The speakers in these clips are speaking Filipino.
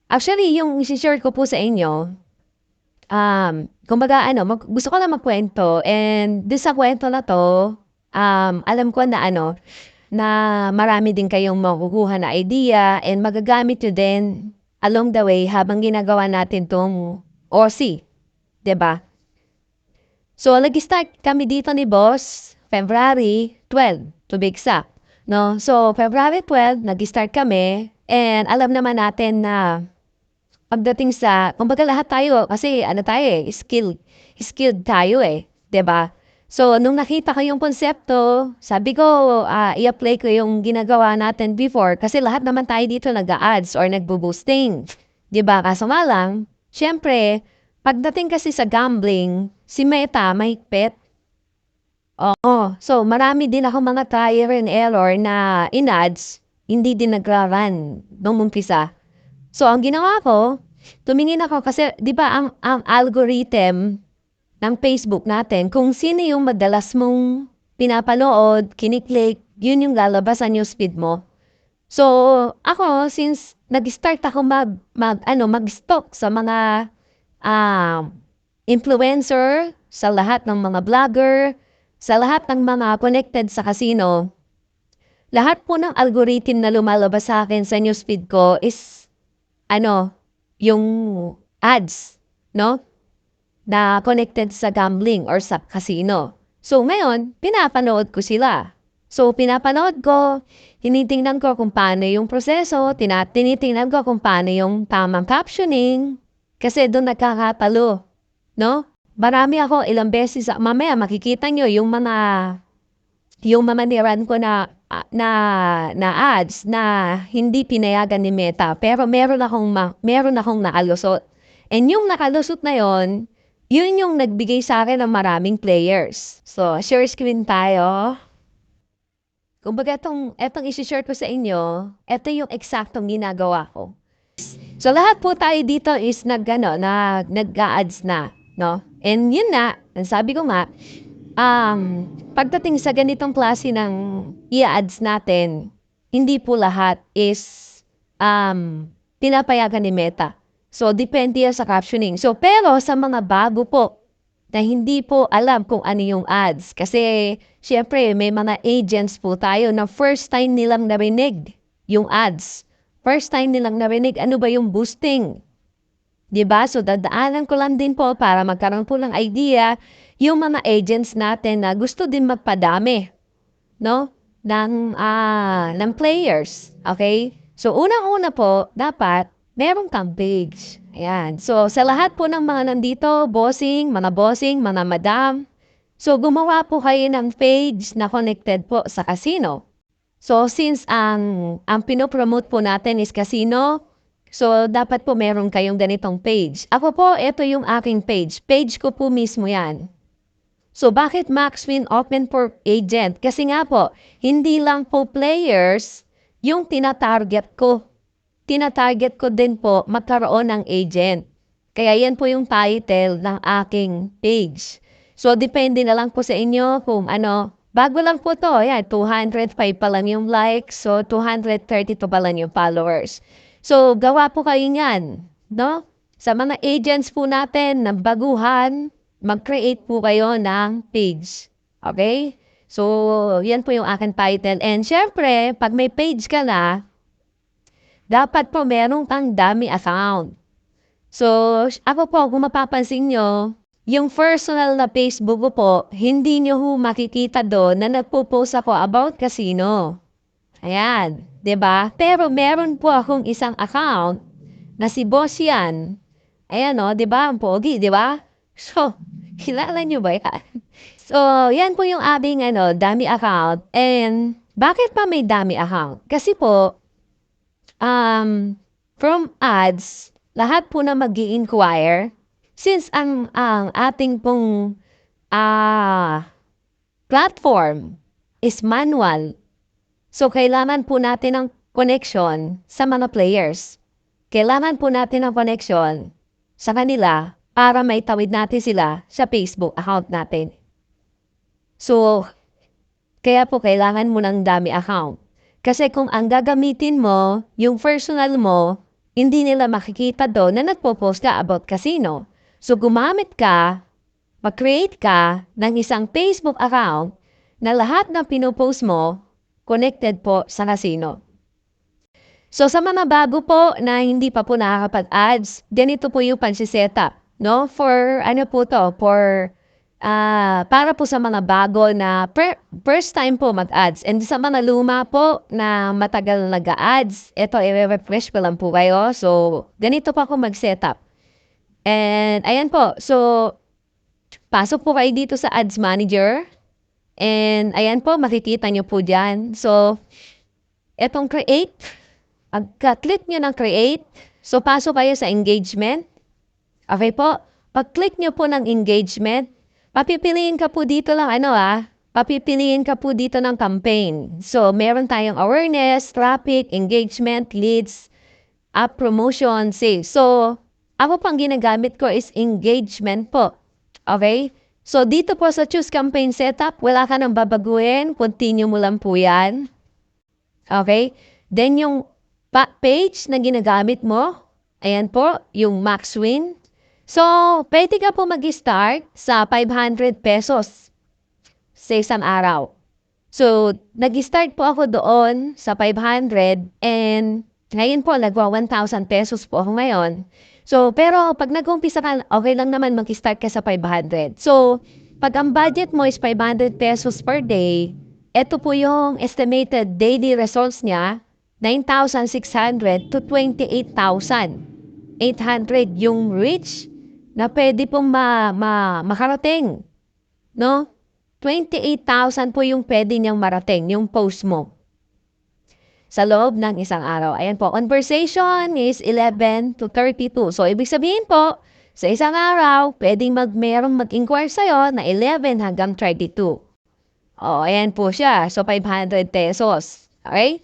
Actually, yung isi-share ko po sa inyo, kumbaga ano, gusto ko lang magkwento and do'n sa kwento na 'to, alam ko na ano, na marami din kayong makukuha na idea and magagamit niyo din along the way habang ginagawa natin 'tong OC, 'di ba? So, nag-start kami dito ni boss February 12 to be exact, 'no? So, February 12 nag-start kami and alam naman natin na pagdating sa kumbaga lahat tayo kasi ano tayo, eh, skilled tayo, eh, 'di ba? So, nung nakita ko yung konsepto, sabi ko, i-apply ko yung ginagawa natin before kasi lahat naman tayo dito nag-a-ads or nagbo-boosting, 'di ba? Kaso nga lang, siyempre, pagdating kasi sa gambling, si Meta mahigpit. Oo. So, marami din akong mga trial and error na in-ads, hindi din nagra-run nung umpisa. So, ang ginawa ko, tumingin ako kasi 'di ba ang algorithm ng Facebook natin kung sino yung madalas mong pinapanood, kini-click, yun yung lalabas sa newsfeed mo. So, ako since nag-start ako mag-stalk sa mga, um, influencer, sa lahat ng mga vlogger, sa lahat ng mga connected sa casino, lahat po ng algorithm na lumalabas sa akin sa newsfeed ko is ano, yung ads, 'no, na connected sa gambling or sa casino. So ngayon, pinapanood ko sila. So pinapanood ko, tinitingnan ko kung paano yung proseso, tinitingnan ko kung paano yung tamang captioning, kasi dun nagkakatalo, 'no? Marami ako ilang beses mamaya makikita niyo yung mga ni-run ko na ads na hindi pinayagan ni Meta pero meron akong nakalusot. And yung nakalusot na yun yung nagbigay sa akin ng maraming players. So, share screen tayo. Kumbaga etong isi-share ko sa inyo, eto yung eksaktong ginagawa ko. So, lahat po tayo dito is nag-a-ads na, 'no? And yun nga, ang sabi ko nga, pagdating sa ganitong klase ng i-a-ads natin, hindi po lahat is, pinapayagan ni Meta. So, depende yan sa captioning. So, pero sa mga bago po na hindi po alam kung ano yung ads, kasi siyempre may mga agents po tayo na first time nilang narinig yung ads. First time nilang narinig ano ba yung boosting. 'Di ba? So, dadaanan ko lang din po para magkaroon po ng idea yung mga agents natin na gusto din magpadami, 'no, ng players, okay? So, unang-una po, dapat meron kang page. Ayan. So, sa lahat po ng mga nandito, bossing, mga madam, so gumawa po kayo ng page na connected po sa casino. So, since ang pino-promote po natin is casino, so dapat po meron kayong ganitong page. Ako po, ito yung aking page. Page ko po mismo yan. So, bakit Maxwin open for agent? Kasi nga po, hindi lang po players yung tinatarget ko. Tinatarget ko din po magkaroon ng agent. Kaya yan po yung title ng aking page. So, depende na lang po sa inyo kung ano. Bago lang po to, yan, 205 pa lang yung likes, so 232 pa lang yung followers. So, gawa po kayo niyan, no? Sa mga agents po natin na baguhan, mag-create po kayo ng page. Okay? So, yan po yung aking title. And syempre, pag may page ka na, dapat po meron kang dummy account. So, ako po, kung mapapansin nyo, yung personal na Facebook ko po, hindi nyo ho makikita doon na nagpo-post ako about casino. Ayan, 'di ba? Pero meron po akong isang account na si Boss yan. Ayan o, 'di ba? Ang pogi, 'di ba? So, kilala nyo ba yan? So, yan po yung aming dummy account. And bakit pa may dummy account? Kasi po, from ads, lahat po na mag-i-inquire, since ang ating pong platform is manual, so kailangan po natin ng connection sa mga players. Kailangan po natin ng connection sa kanila para maitawid natin sila sa Facebook account natin. So, kaya po kailangan mo ng dummy account. Kasi kung ang gagamitin mo, yung personal mo, hindi nila makikita doon na nagpo-post ka about casino. So gumamit ka, mag-create ka ng isang Facebook account na lahat ng pinopost mo connected po sa casino. So sa mga bago po na hindi pa po nakakapag-ads, ganito po yung pansisetup, no? For ano po to? Para po sa mga bago na first time po mag-ads. And sa mga luma po na matagal nag-ads, ito i-refresh ko lang po kayo. So ganito po ako mag-setup. And ayan po. So pasok po kayo dito sa Ads Manager. And ayan po, makikita nyo po dyan. So etong create, pagka-click nyo ng create, so pasok kayo sa engagement. Okay po, pag-click nyo po ng engagement, papipiliin ka po dito lang papipiliin ka po dito ng campaign. So meron tayong awareness, traffic, engagement, leads, app promotion, sales. So ako pang ginagamit ko is engagement po. Okay? So dito po sa choose campaign setup, wala ka nang babaguhin, continue mo lang po yan. Okay? Then yung page na ginagamit mo, ayan po, yung max win. So, pwede ka po mag-start sa 500 pesos sa isang araw. So, nag-start po ako doon sa 500 and ngayon po, nagwa 1,000 pesos po ako ngayon. So, pero pag nag-umpisa ka, okay lang naman mag-start ka sa 500. So, pag ang budget mo is 500 pesos per day, ito po yung estimated daily results niya, 9,600 to 28,800 yung reach na pwede pong makarating. No? 28,000 po yung pwede niyang marating, yung post mo. Sa loob ng isang araw. Ayan po, conversation is 11 to 32. So, ibig sabihin po, sa isang araw, pwedeng merong mag-inquire sa'yo na 11 hanggang 32. O, ayan po siya. So, 500 pesos. Okay?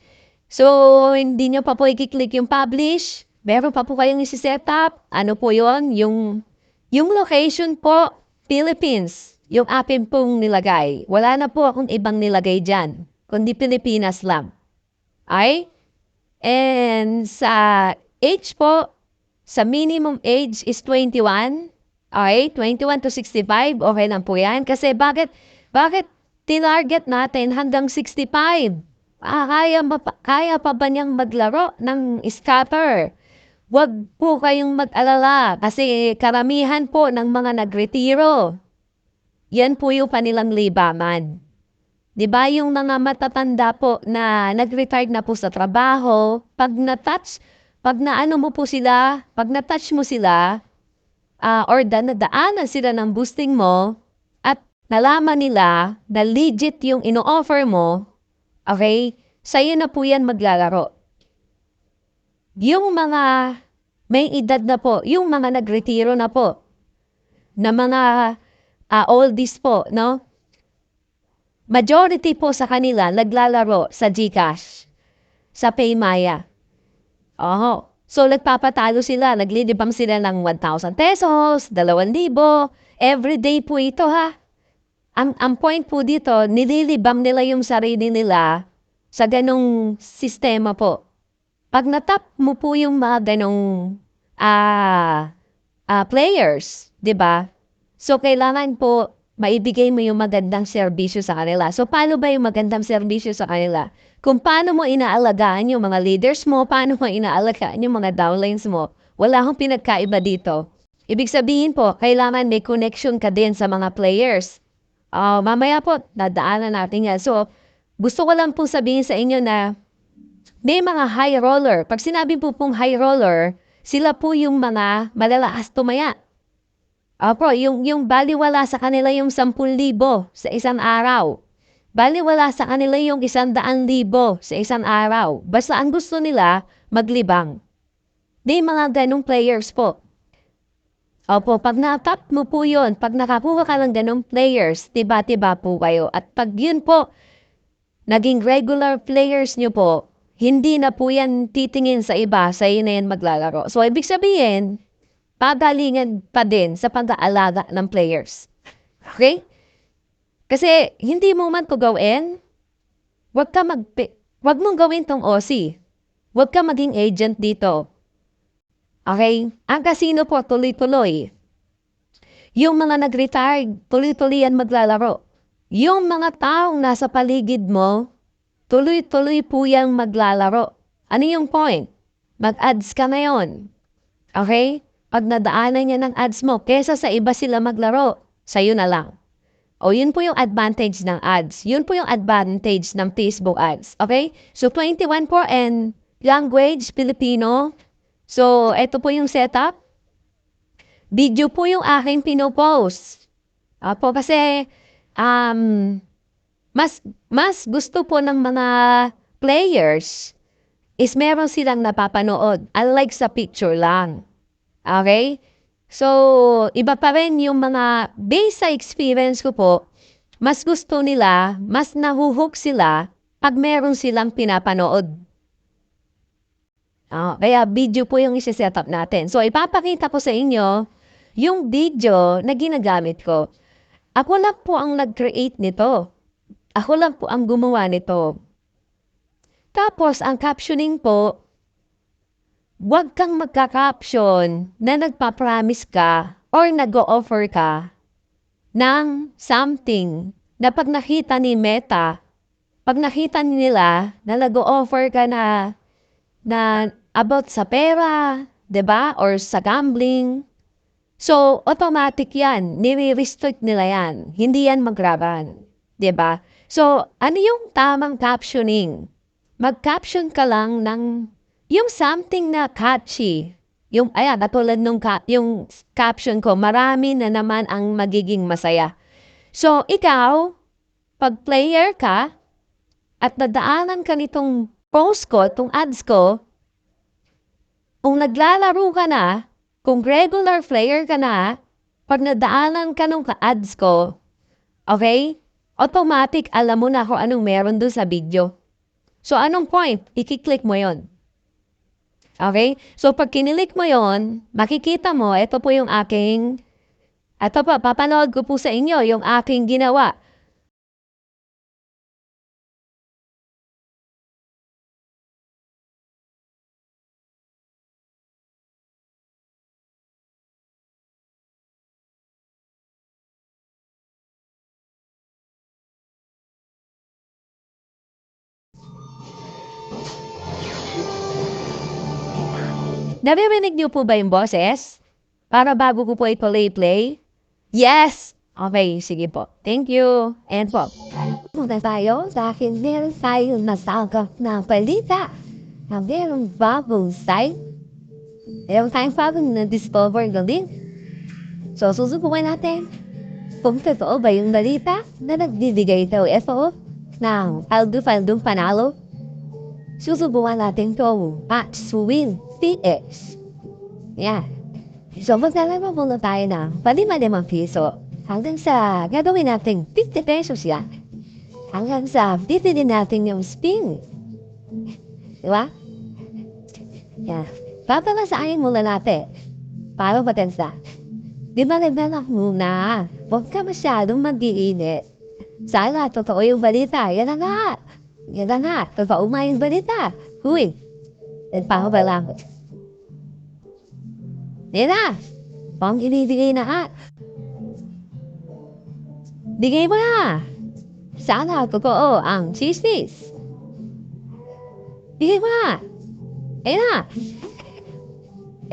So, hindi nyo pa po i-click yung publish. Meron pa po kayong isi-set up. Ano po yon? Yung location po, Philippines. Yung akin pong nilagay. Wala na po akong ibang nilagay dyan. Kundi Pilipinas lang. Okay? And sa age po, sa minimum age is 21. Okay? 21 to 65. Okay lang po yan. Kasi bakit tinarget natin hanggang 65? Kaya pa ba niyang maglaro ng scatter? Huwag po kayong mag-alala kasi karamihan po ng mga nagretiro. Yan po yung kanilang libangan. Diba yung mga matatanda po na nag-retire na po sa trabaho, pag na-touch mo sila, or nadaanan sila ng boosting mo, at nalaman nila na legit yung ino-offer mo, okay, sa'yo na po yan maglalaro. Yung mga may edad na po, yung mga nagretiro na po, na mga oldies po, no? Majority po sa kanila naglalaro sa GCash, sa Paymaya. So nagpapatalo sila, naglilibang sila ng 1,000 pesos, 2,000, everyday po ito ha. Ang point po dito, nililibang nila yung sarili nila sa ganong sistema po. Pag natap mo po yung mga ganong players, di ba? So kailangan po maibigay mo yung magandang serbisyo sa kanila. So, paano ba yung magandang serbisyo sa kanila? Kung paano mo inaalagaan yung mga leaders mo, paano mo inaalagaan yung mga downlines mo, wala akong pinagkaiba dito. Ibig sabihin po, kailangan may connection ka din sa mga players. Mamaya po, dadaanan natin yan. So, gusto ko lang po sabihin sa inyo na may mga high roller. Pag sinabi po pong high roller, sila po yung mga malalakas tumaya. Yung baliwala sa kanila yung 10,000 sa isang araw. Baliwala sa kanila yung 100,000 sa isang araw. Basta ang gusto nila, maglibang. May mga ganong players po. Pag na-tap mo po yun, pag nakakuha ka ng ganong players, tiba-tiba po kayo. At pag yun po, naging regular players nyo po, hindi na po yan titingin sa iba, sa na yan maglalaro. So, ibig sabihin, pagalingan pa din sa pag-aalaga ng players. Okay? Kasi hindi mo man to gawin, wag mong gawin tong OC. Wag ka maging agent dito. Okay? Ang casino po, tuloy-tuloy. Yung mga nag-retire, tuloy-tuloy yan maglalaro. Yung mga taong nasa paligid mo, tuloy-tuloy po yang maglalaro. Ano yung point? Mag-ads ka ngayon. Okay? Pag nadaanan niya ng ads mo, kesa sa iba sila maglaro, sa'yo na lang. O yun po yung advantage ng ads. Yun po yung advantage ng Facebook ads. Okay? So 21 po and language, Filipino. So ito po yung setup. Video po yung aking pinopost. Apo kasi mas gusto po ng mga players is meron silang napapanood. Unlike sa picture lang. Okay? So, iba pa rin yung mga based sa experience ko po, mas gusto nila, mas nahuhook sila pag meron silang pinapanood. Kaya video po yung isi-set up natin. So, ipapakita ko sa inyo yung video na ginagamit ko. Ako lang po ang nag-create nito. Ako lang po ang gumawa nito. Tapos, ang captioning po, huwag kang magka-caption na nagpa-promise ka or nag-o-offer ka ng something na pag nakita ni Meta, pag nakita nila na nag-o-offer ka na about sa pera, 'di ba? Or sa gambling. So, automatic yan. Nire-restrict nila yan. Hindi yan magraban. 'Di ba? So, ano yung tamang captioning? Mag-caption ka lang ng yung something na catchy. Yung, ayan, katulad nung yung caption ko, marami na naman ang magiging masaya. So, ikaw, pag player ka, at nadaanan ka nitong post ko, itong ads ko, kung naglalaro ka na, kung regular player ka na, pag nadaanan ka nung ads ko, okay? Automatic, alam mo na kung anong meron doon sa video. So, anong point? I-click mo yon. Okay? So, pag kinilik mo yon, makikita mo, ito po yung aking, ito po, papanood ko po sa inyo yung aking ginawa. Naririnig niyo po ba yung boses? Para bago ko po ito play? Yes! Okay, sige po. Thank you. And po, punta tayo dahil meron tayong nasagap na balita na merong bagong site. Meron tayong bagong na-discover na link. So, susubukan natin kung totoo ba yung balita na nagbibigay daw ito ng aldong panalo. Susubukan natin to match to win PX. Yan. So, maglalaro muna tayo ng 5 piso hanggang sa gagawin natin 50 pesos yan. Hanggang sa titigin natin yung spin. Diba? Yan. Papalasahin muna natin. Para matensa. Di ba level muna? Huwag ka masyadong mag-iinit. Sana, totoo yung balita. Yan na nga. Yan na nga. Totoo nga yung balita. Huy. Yan pa ba lang? Yan na. Pang inibigay na ha. Bigay mo na. Sana, totoo ang chismis. Bigay mo na. Yan na.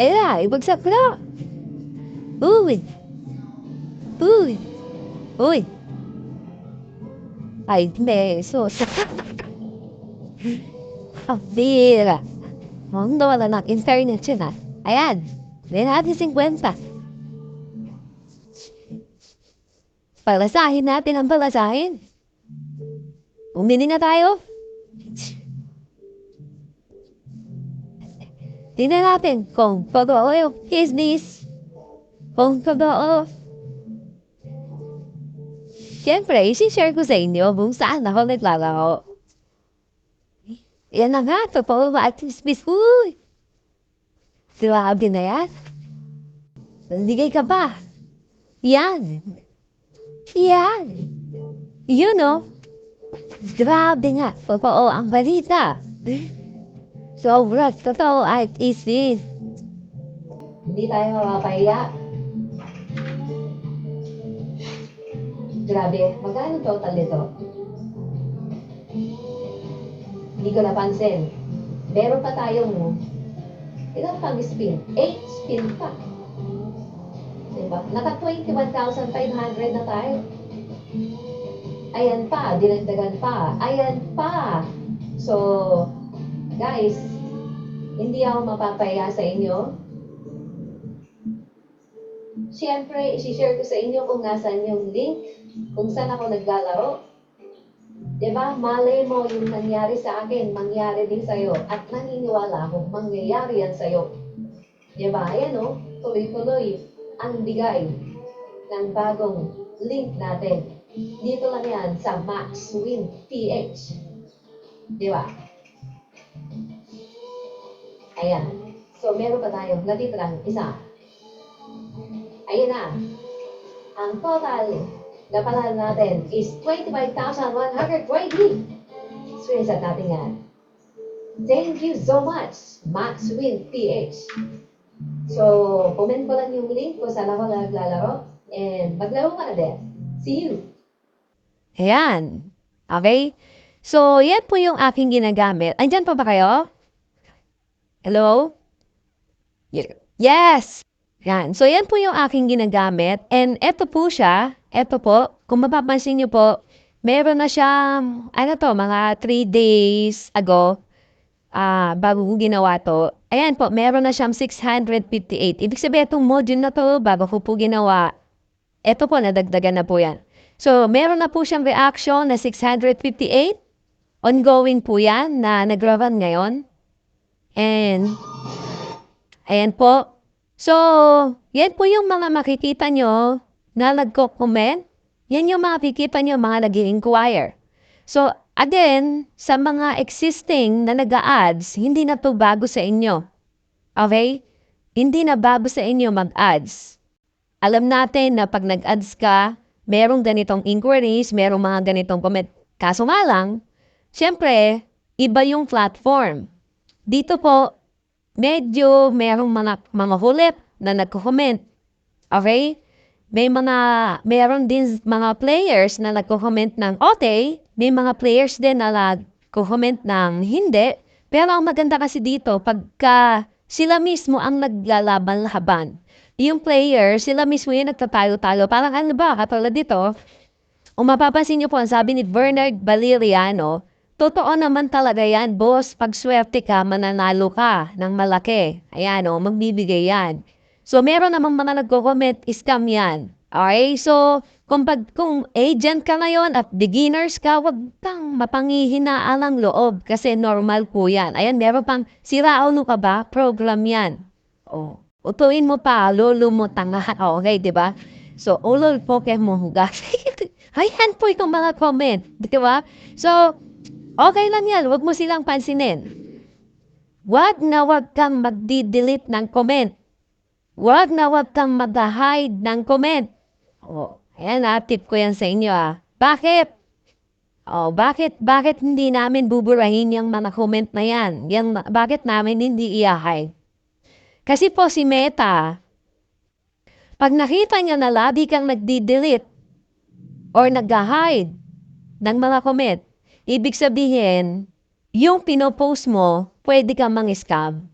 Yan na. Ibagsak ko na. Uy! Uy! Uy! Ay, pesos. Kabira. Mundo wala ng internet yun ah. Ayan. May natin 50. Palasahin natin ang palasahin. Umili na tayo. Tingnan natin kung totoo yung business. Kung totoo. Siyempre, isi-share ko sa inyo kung saan ako naglalaro. Yan na nga, totoo ba at business? Uy! Grabe na yan. Nandigay ka ba? Yan. Yan. You know. Grabe nga, totoo ang balita. Sobra, totoo at isin. Hindi tayo mapapahiya. Grabe, magkano total nito? Hindi ko napansin. Meron pa tayong ilang pang spin? 8 spin pa. Diba? Naka 21,500 na tayo. Ayan pa, dinagdagan pa. Ayan pa. So, guys, hindi ako mapapahiya sa inyo. Siyempre, isi-share ko sa inyo kung nasan yung link, kung saan ako naglalaro. Diba? Malay mo yung nangyari sa akin, mangyari din sa'yo. At naniniwala akong mangyayari yan sa'yo. Diba? Ayan o, tuloy-tuloy ang bigay ng bagong link natin. Dito lang yan sa Max Win PH. Diba? Ayan. So, meron pa tayo. Natitrang isa. Ayan na. Ang total na panalo natin is 25,120. Screenshot natin yan. Thank you so much, Max Win PH. So, comment ko lang yung link kung saan ako naglalaro. And maglaro ka na din. See you! Ayan. Okay? So, yan po yung aking ginagamit. Andyan pa ba kayo? Hello? Yes! Yan. So, yan po yung aking ginagamit. And eto po siya. Eto po. Kung mapapansin nyo po, meron na siya, mga 3 days ago, bago ko ginawa to. Ayan po, meron na siyang 658. Ibig sabihin, itong module na to, bago ko po ginawa, eto po, nadagdagan na po yan. So, meron na po siyang reaction na 658. Ongoing po yan na nag-run ngayon. And, ayan po. So, yan po yung mga makikita nyo na nagko-comment. Yan yung makikita nyo mga nag-i-inquire. So, again, sa mga existing na nag-a-ads, hindi na to bago sa inyo. Okay? Hindi na bago sa inyo mag-ads. Alam natin na pag nag-ads ka, merong ganitong inquiries, merong mga ganitong comment. Kaso nga lang, syempre, iba yung platform. Dito po, medyo merong mga hulip na nagko-comment. Okay? Meron din mga players na nagko-comment ng okay, may mga players din na nagko-comment ng hindi. Pero ang maganda kasi dito, pagka sila mismo ang naglalaban-laban, yung player, sila mismo yung nagtatalo-talo. Parang ano ba, katulad dito, kung mapapansin niyo po, ang sabi ni Bernard Valeriano, totoo naman talaga yan, boss. Pag swerte ka, mananalo ka ng malaki. Ayan o, magbibigay yan. So, meron namang mga nagko-comment, scam yan. Okay? So, kung agent ka ngayon at beginners ka, wag kang mapanghihinaan ng loob kasi normal po yan. Ayan, meron pang siraulo ka ba? Program yan. Oh. Utuin mo pa, lolo mo, tanga. Okay, di ba? So, ulol po kayo mo hugas. Ayan po itong mga comment. Di ba? So, okay lang yan. Huwag mo silang pansinin. Wag kang magdi-delete ng comment. Wag kang mag-hide ng comment. Oh, ayan tip ko yan sa inyo Bakit? Oh, bakit hindi namin buburahin yung mga comment na yan? Bakit namin hindi i-hide? Kasi po si Meta, pag nakita niya na labi kang nagdi-delete or nag-hide ng mga comment, ibig sabihin, yung pinopost mo, pwede kang mang-scam.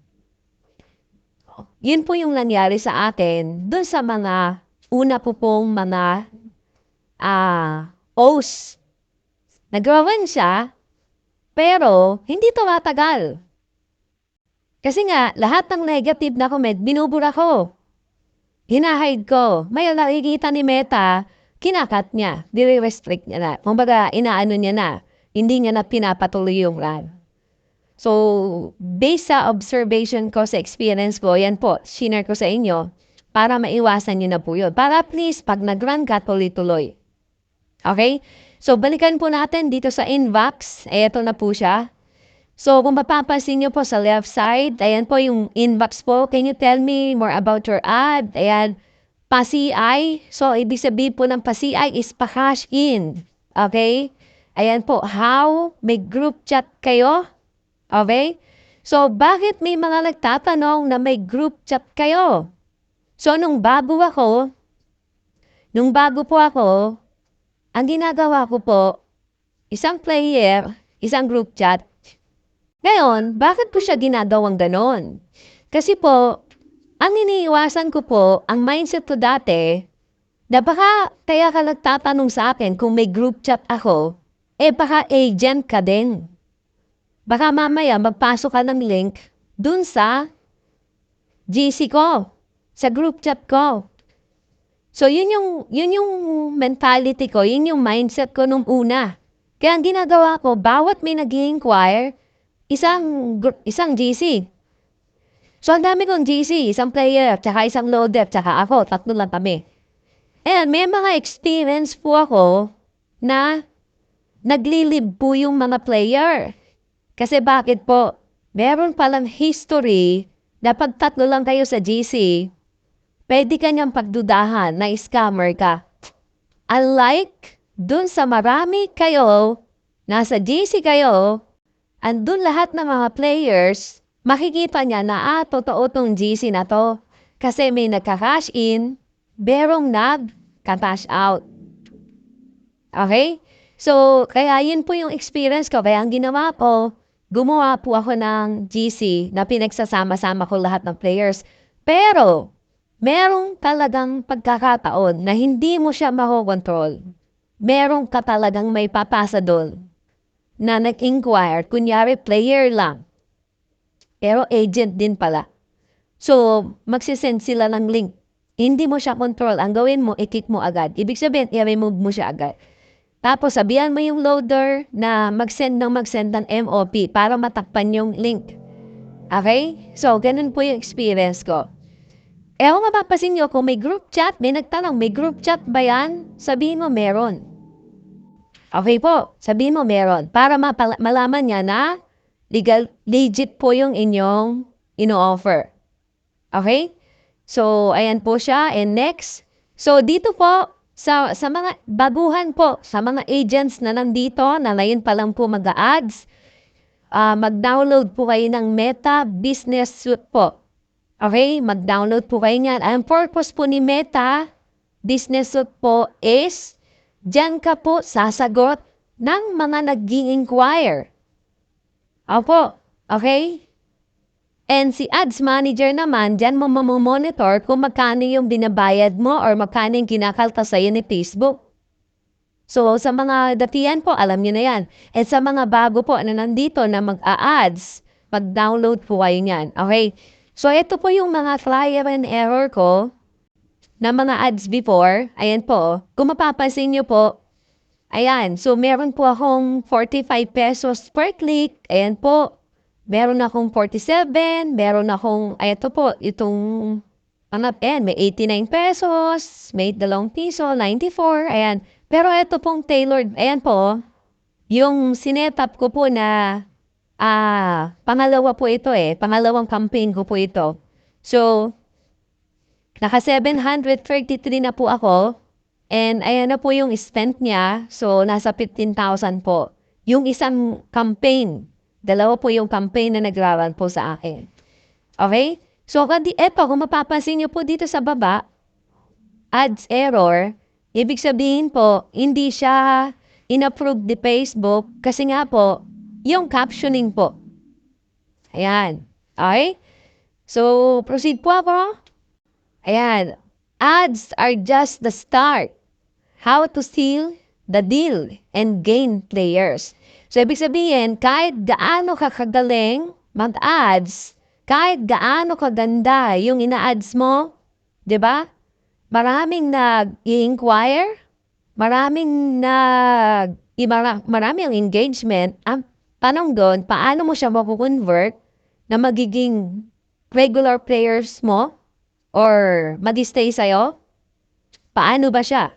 Yun po yung nangyari sa atin dun sa mga una po pong mga posts. Nag-run siya, pero hindi tumatagal. Kasi nga, lahat ng negative na comment, binubura ko. Hinahide ko. May nakikita ni Meta, kinakat niya. Dire-restrict niya na. Kumbaga, inaano niya na. Hindi niya na pinapatuloy yung run. So, based sa observation ko, sa experience ko, yan po, share ko sa inyo, para maiwasan nyo na po yun. Para please, pag nag-run ka, tuloy-tuloy. Okay? So, balikan po natin dito sa inbox. Ito na po siya. So, kung mapapansin nyo po sa left side, ayan po yung inbox po. Can you tell me more about your ad? Ayan, pa-CI. So, ibig sabihin po ng pa-CI is pa-cash in. Okay? Ayan po, how? May group chat kayo? Okay? So, bakit may mga nagtatanong na may group chat kayo? So, nung bago po ako, ang ginagawa ko po, isang player, isang group chat. Ngayon, bakit ko siya ginagawang ganon? Kasi po, ang iniiwasan ko po, ang mindset ko dati, na baka kaya ka nagtatanong sa akin kung may group chat ako, baka agent ka din. Baka mamaya magpasok ka ng link dun sa GC ko, sa group chat ko. So, yun yung mentality ko, yun yung mindset ko nung una. Kaya ang ginagawa ko, bawat may nag-i-inquire, isang GC. So, ang dami kong GC, isang player, tsaka isang loader, tsaka ako, 3 lang kami. And may mga experience po ako na naglilib po yung mga player. Kasi bakit po? Meron palang history na pag 3 lang kayo sa GC, pwede ka niyang pagdudahan na scammer ka. Unlike dun sa marami kayo, nasa GC kayo, andun lahat ng mga players, makikita niya na totoo tong GC na to. Kasi may nagka-cash in, merong nag-cash out. Okay? So, kaya yun po yung experience ko. Kaya ang ginawa ko, gumawa po ako ng GC na pinagsasama-sama ko lahat ng players. Pero, merong talagang pagkakataon na hindi mo siya makokontrol. Merong ka talagang may papasa doon na nag-inquire, kunyari player lang. Pero agent din pala. So, magsisend sila ng link. Hindi mo siya control. Ang gawin mo, i-kick mo agad. Ibig sabihin, i-remove mo siya agad. Tapos, sabihan mo yung loader na mag-send ng MOP para matakpan yung link. Okay? So, ganun po yung experience ko. Kung mapapasin nyo, kung may group chat, may nagtanong, may group chat ba yan? Sabihin mo, meron. Okay po, sabihin mo, meron. Para malaman niya na legit po yung inyong ino-offer. Okay? So, ayan po siya. And next. So, dito po, sa mga baguhan po, sa mga agents na nandito, na ngayon pa lang po mag-a-ads, mag-download po kayo ng Meta Business Suite po. Okay? Mag-download po kayo niyan. Ang purpose po ni Meta Business Suite po is, diyan ka po sasagot ng mga nag-i-inquire. Opo. Okay? And si Ads Manager naman, diyan mo mamomonitor kung magkano yung binabayad mo or magkano yung kinakalta sa'yo ni Facebook. So, sa mga datiyan po, alam niyo na yan. At sa mga bago po na nandito na mag-a-ads, mag-download po kayo niyan. Okay? So, ito po yung mga trial and error ko na mga ads before. Ayan po. Kung mapapansin niyo po, ayan. So, meron po akong 45 pesos per click. Ayan po. Meron akong 47, meron akong, ito po, itong, may 89 pesos, may 2 piso, 94, ayan. Pero ito pong tailored, ayan po, yung sinetup ko po na, pangalawa po ito pangalawang campaign ko po ito. So, naka 733 na po ako, and ayan na po yung spent niya, so nasa 15,000 po. Yung isang campaign, 2 po yung campaign na nagraran po sa akin. Okay? So, eto, kung mapapansin nyo po dito sa baba, ads error, ibig sabihin po, hindi siya in-approve ni Facebook kasi nga po, yung captioning po. Ayan. Okay? So, proceed po ako. Ayan. Ads are just the start. How to seal the deal and gain players. So, ibig sabihin, kahit gaano ka kagaling mag-ads, kahit gaano kaganda yung ina-ads mo, di ba? Maraming nag-i-inquire, maraming ang engagement. Ang tanong doon, paano mo siya makukonvert na magiging regular players mo or mag-stay sa'yo? Paano ba siya?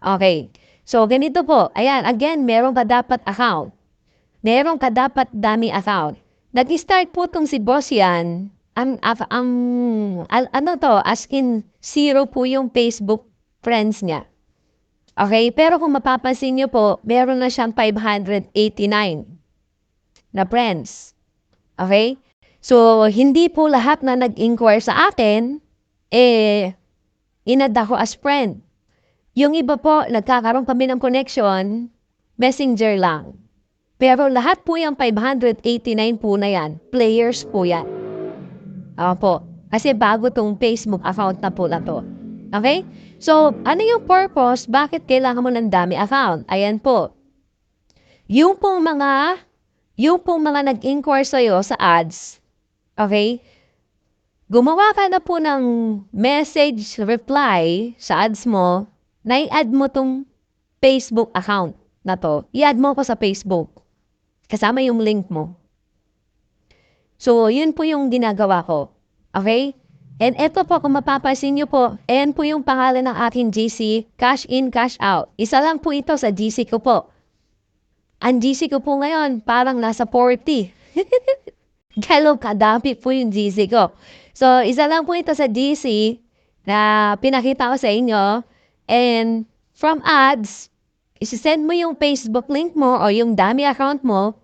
Okay. So, ganito po. Ayan, again, meron ka dapat account. Meron ka dapat dami account. Nag-start po itong si boss yan. As in, 0 po yung Facebook friends niya. Okay? Pero kung mapapansin niyo po, meron na siyang 589 na friends. Okay? So, hindi po lahat na nag-inquire sa akin, inad ako as friend. Yung iba po, nagkakaroon kami ng connection, messenger lang. Pero lahat po yung 589 po na yan, players po yan. Opo. Kasi bago tong Facebook account na po na to. Okay? So, ano yung purpose? Bakit kailangan mo ng dami account? Ayan po. Yung pong mga nag-inquire sa'yo sa ads, okay? Gumawa ka na po ng message reply sa ads mo, na i-add mo tong Facebook account na to. I-add mo ko sa Facebook. Kasama yung link mo. So, yun po yung ginagawa ko. Okay? And eto po, kung mapapansin nyo po, ayan po yung pangalan ng aking GC, cash in, cash out. Isa lang po ito sa GC ko po. Ang GC ko po ngayon, parang nasa 40. Galo kadami po yung GC ko. So, isa lang po ito sa GC na pinakita ko sa inyo. And from ads, isi-send mo yung Facebook link mo o yung dami account mo,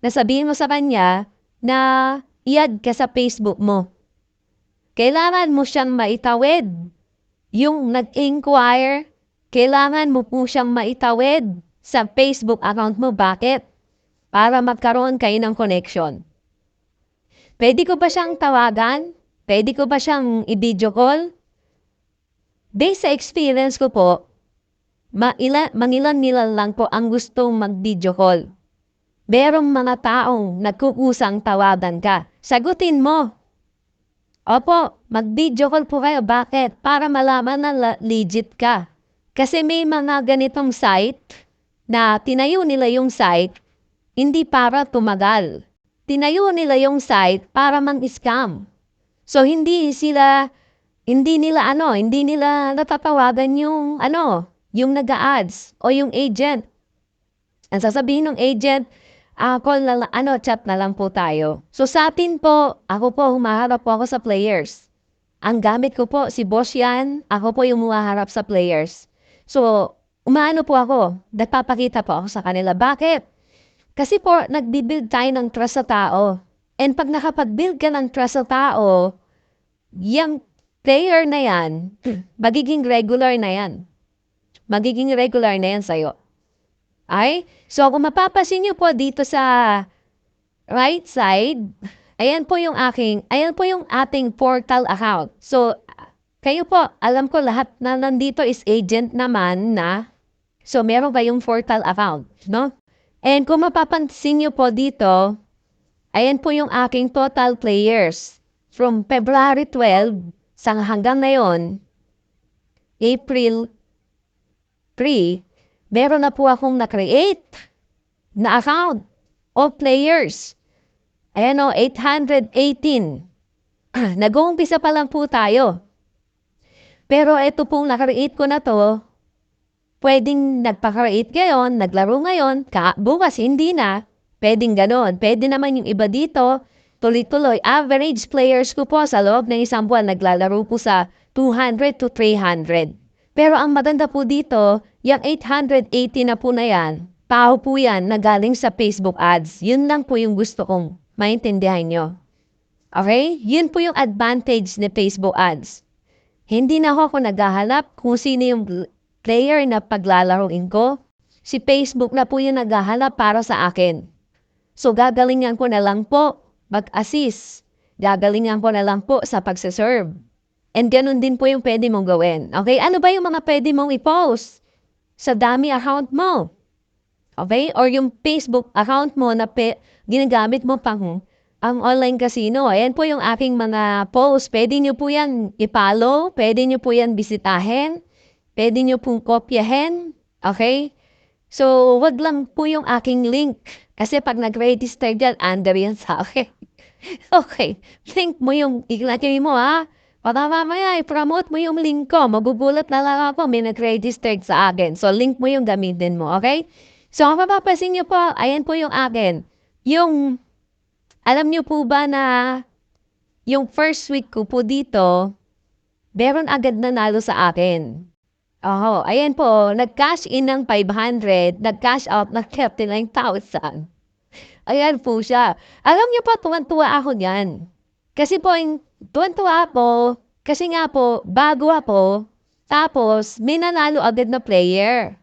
na sabihin mo sa kanya na i-add ka sa Facebook mo. Kailangan mo siyang maitawid. Yung nag-inquire, kailangan mo po siyang maitawid sa Facebook account mo. Bakit? Para magkaroon kayo ng connection. Pwede ko ba siyang tawagan? Pwede ko ba siyang i-video call? Based sa experience ko po, mangilan-nilan lang po ang gustong mag-video call. Merong mga taong nagkukusang tawagan ka. Sagutin mo. Opo, mag-video call po kayo. Bakit? Para malaman na legit ka. Kasi may mga ganitong site na tinayo nila yung site hindi para tumagal. Tinayo nila yung site para mang-scam. So hindi nila natatawagan yung nag-a-ads o yung agent. Ang sasabihin ng agent, chat na lang po tayo. So sa atin po, humaharap po ako sa players. Ang gamit ko po, si Boss yan, ako po yung humaharap sa players. So, po ako, nagpapakita po ako sa kanila. Bakit? Kasi po, nagbibuild tayo ng trust sa tao. And pag nakapag-build ka ng trust sa tao, yung player na yan, magiging regular na yan. Magiging regular na yan sa'yo. So kung mapapansin niyo po dito sa right side, ayan po yung ating portal account. So, kayo po, alam ko lahat na nandito is agent naman na, so meron kayong portal account, no? And kung mapapansin niyo po dito, ayan po yung aking total players. From February 12 hanggang ngayon, April 3, meron na po akong na-create na account of players. Ayan o, 818. Nag-uumpisa pa lang po tayo. Pero ito pong na-create ko na to, pwedeng nagpa-create ngayon, naglaro ngayon, bukas hindi na. Pwedeng ganon. Pwede naman yung iba dito, tuloy-tuloy. Average players ko po sa loob ng isang buwan, naglalaro po sa 200 to 300. Pero ang maganda po dito, yung 880 na po na yan, tao po yan na galing sa Facebook ads. Yun lang po yung gusto kong maintindihan nyo. Okay? Yun po yung advantage ni Facebook ads. Hindi na ako naghahanap kung sino yung player na paglalaroin ko. Si Facebook na po yung naghahanap para sa akin. So gagalingan ko na lang po mag-assist. Gagalingan ko na lang po sa pagsaserve. And ganun din po yung pwede mong gawin. Okay? Ano ba yung mga pwede mong i-post sa dami account mo? Okay? Or yung Facebook account mo na ginagamit mo pang ang online casino. Ayan po yung aking mga post. Pwede nyo po yan i-follow. Pwede nyo po yan bisitahin. Pwede nyo pong kopyahin. Okay? So, wag lang po yung aking link. Kasi pag nag-register dyan, under yan sa akin. Okay. Link mo yung ilagay mo para mamaya i-promote mo yung link ko. Magugulat na lang ako may nag-register sa akin. So, link mo yung gamitin mo. Okay? So, kung mapapansin nyo po, ayan po yung akin. Alam nyo po ba na yung first week ko po dito, meron agad nanalo sa akin. Ayan po, nag-cash in ng 500, nag-cash out ng 39,000. Ayan po siya. Alam niyo po, tuwan-tuwa ako niyan. Kasi po, tuwan-tuwa ako, Kasi nga po, bago ako, tapos may nanalo agad na player.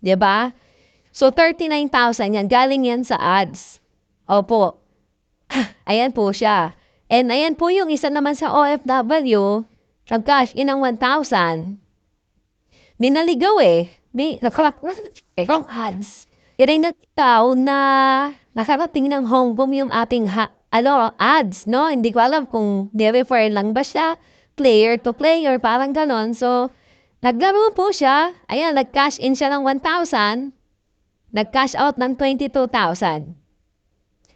'Di ba? So, 39,000 yan. Galing yan sa ads. Opo. Ayan po siya. And ayan po yung isa naman sa OFW, nag-cash in ng 1,000. May naligaw eh. May wrong ads. Yan ay nagtao na nakarating ng Hong Kong yung ating ads, no? Hindi ko alam kung ni-refer lang ba siya, player to player, parang ganon. So, naglaro po siya. Ayan, nag-cash in siya ng 1,000. Nag-cash out ng 22,000.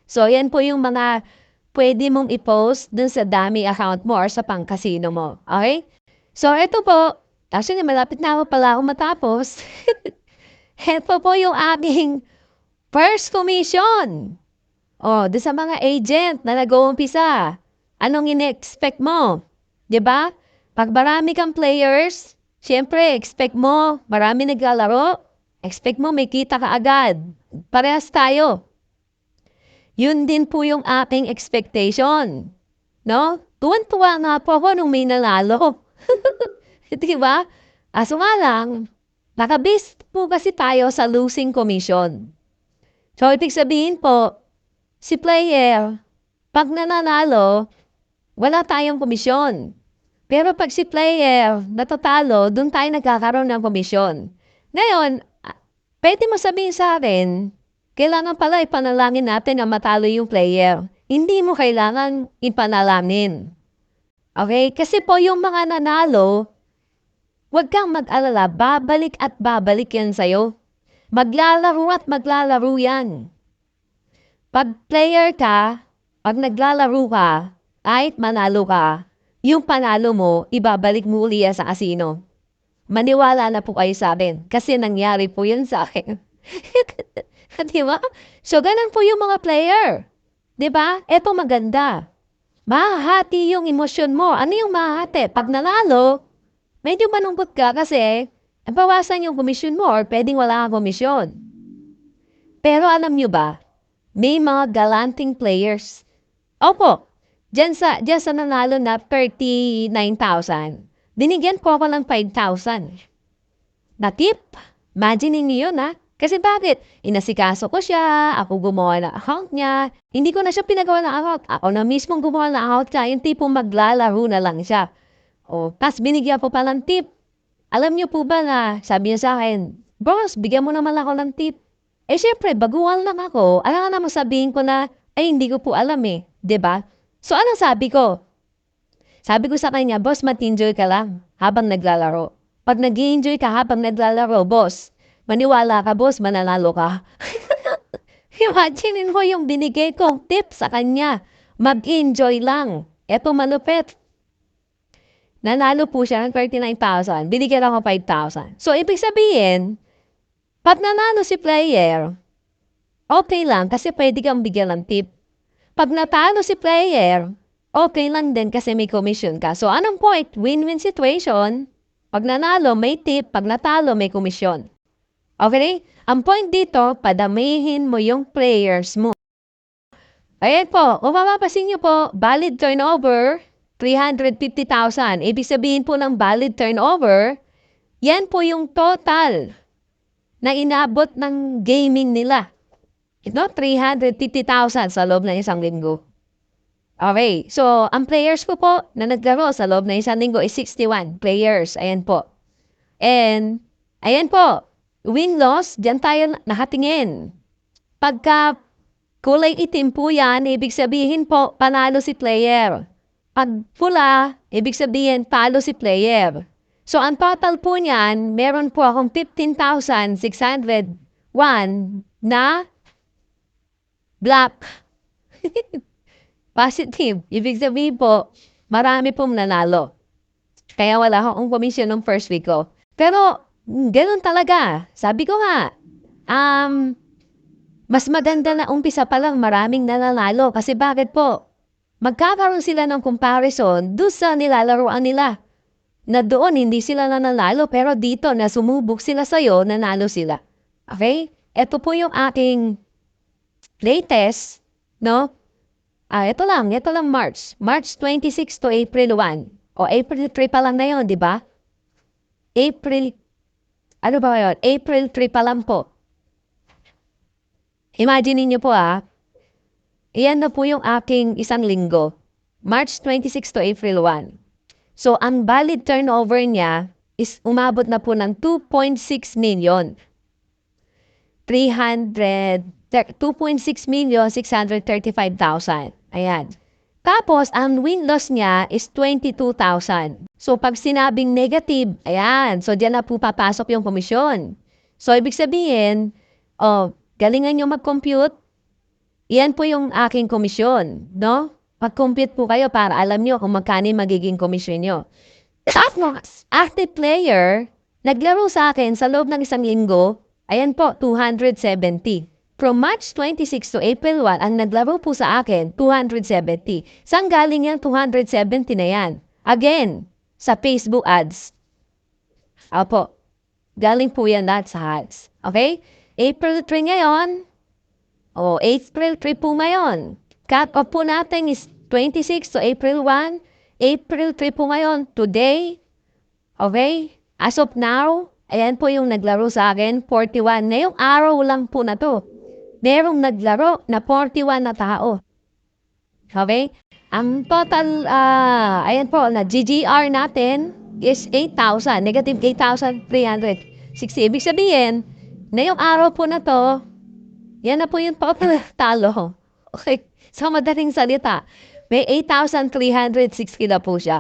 So, yan po yung mga pwede mong i-post dun sa dummy account mo or sa pang-casino mo. Okay? So, ito po. Actually, malapit na ako pala ako matapos. Ito po yung aking first commission. Oh, doon sa mga agent na nag-uumpisa. Anong in-expect mo? 'Di ba? Pag marami kang players, syempre, expect mo marami naglalaro. Expect mo may kita ka agad. Parehas tayo. Yun din po yung aking expectation. No? Tuwan-tuwa nga po ako nung may nanalo. Di ba? Aso nga lang, nakabase po kasi tayo sa losing commission. So, ibig sabihin po, si player, pag nananalo, wala tayong komisyon. Pero pag si player natatalo, dun tayo nagkakaroon ng komisyon. Ngayon, pwede mo sabihin sa akin, kailangan pala ipanalangin natin na matalo yung player. Hindi mo kailangan ipanalangin. Okay? Kasi po yung mga nanalo, huwag kang mag-alala, babalik at babalik yan sa'yo. Maglalaro at maglalaro yan. Pag player ka, pag naglalaro ka, kahit manalo ka, yung panalo mo, ibabalik mo uli sa casino. Maniwala na po kayo sa akin. Kasi nangyari po yun sa akin. Diba? So, ganun po yung mga player. Diba? Eto maganda. Mahahati yung emosyon mo. Ano yung mahahati? Pag nanalo, medyo malungkot ka kasi bawasan yung komisyon mo or pwedeng wala kang komisyon. Pero alam nyo ba, may mga galanting players. Opo, dyan sa nanalo na 39,000, binigyan ko ako ng 5,000. Na tip, imagine niyo yun ha. Kasi bakit? Inasikaso ko siya, ako gumawa ng account niya. Hindi ko na siya pinagawa ng account. Ako na mismong gumawa ng account niya. Yung tipong maglalaro na lang siya. O, tas binigyan po pa ng tip. Alam niyo po ba na sabi niya sa akin, boss, bigyan mo naman ako ng tip. Eh syempre, baguhan lang ako. Alam nga naman sabihin ko na, ay hindi ko po alam eh. 'Di ba? So anong sabi ko? Sabi ko sa kanya, boss, mat-enjoy ka lang habang naglalaro. Pag nag-enjoy ka habang naglalaro, boss, maniwala ka, boss, mananalo ka. Imagine mo yung binigay kong tip sa kanya. Mag-enjoy lang. Eto malupit. Nanalo po siya ng 39,000. Binigyan ako 5,000. So, ibig sabihin, pag nanalo si player, okay lang kasi pwede kang bigyan ng tip. Pag natalo si player, okay lang din kasi may commission ka. So, anong point? Win-win situation. Pag nanalo, may tip. Pag natalo, may komisyon. Okay? Ang point dito, padamihin mo yung players mo. Ayan po, kung mapapasin nyo po, valid turnover, 350,000. Ibig sabihin po ng valid turnover, yan po yung total na inabot ng gaming nila. Ito, 350,000 sa loob ng isang linggo. Okay, so ang players ko po na naglaro sa loob ng isang linggo is 61 players. Ayan po. And, ayan po, win-loss, dyan tayo nakatingin. Pagka kulay itim po yan, ibig sabihin po, panalo si player. Pag pula, ibig sabihin, palo si player. So, ang total po niyan, meron po akong 15,601 na black. Positive. Ibig sabihin po, marami pong nanalo. Kaya wala akong commission ng first week ko. Pero, ganun talaga. Sabi ko nga, mas maganda na umpisa pa lang maraming nananalo. Kasi bakit po? Magkakaroon sila ng comparison doon sa nilalaroan nila. Na doon hindi sila nananalo pero dito na sumubok sila sa'yo, nanalo sila. Okay? Ito po yung aking latest, no? Ito lang March. March 26 to April 1. O April 3 pa lang na yun, di ba? April, ano ba yun? April 3 pa lang po. Imagine niyo po iyan na po yung aking isang linggo. March 26 to April 1. So, ang valid turnover niya is umabot na po ng 2.6 million. 2.6,635,000. Ayan. Tapos, ang win-loss niya is 22,000. So, pag sinabing negative, ayan. So, diyan na po papasok yung komisyon. So, ibig sabihin, galingan nyo mag-compute. Iyan po yung aking komisyon, no? Mag-compute po kayo para alam nyo kung magkano magiging komisyon nyo. Tapos, active player, naglaro sa akin sa loob ng isang linggo, ayan po, 270. From March 26 to April 1, ang naglaro po sa akin, 270. Saan galing yung 270 na yan? Again, sa Facebook ads. Opo, galing po yan lahat sa ads. Okay? April 3 ngayon. April 3 po ngayon. Cut off po natin is 26 to April 1. April 3 po ngayon. Today. Okay? As of now, ayan po yung naglaro sa akin, 41. Ngayong araw lang po na to. Merong naglaro na 41 na tao. Okay? Ang total, ayan po, na GGR natin is 8,000. Negative 8,360. Ibig sabihin, ngayong araw po na to, yan na po yung total talo. Okay? So, madaling salita, may 8,360 na po siya.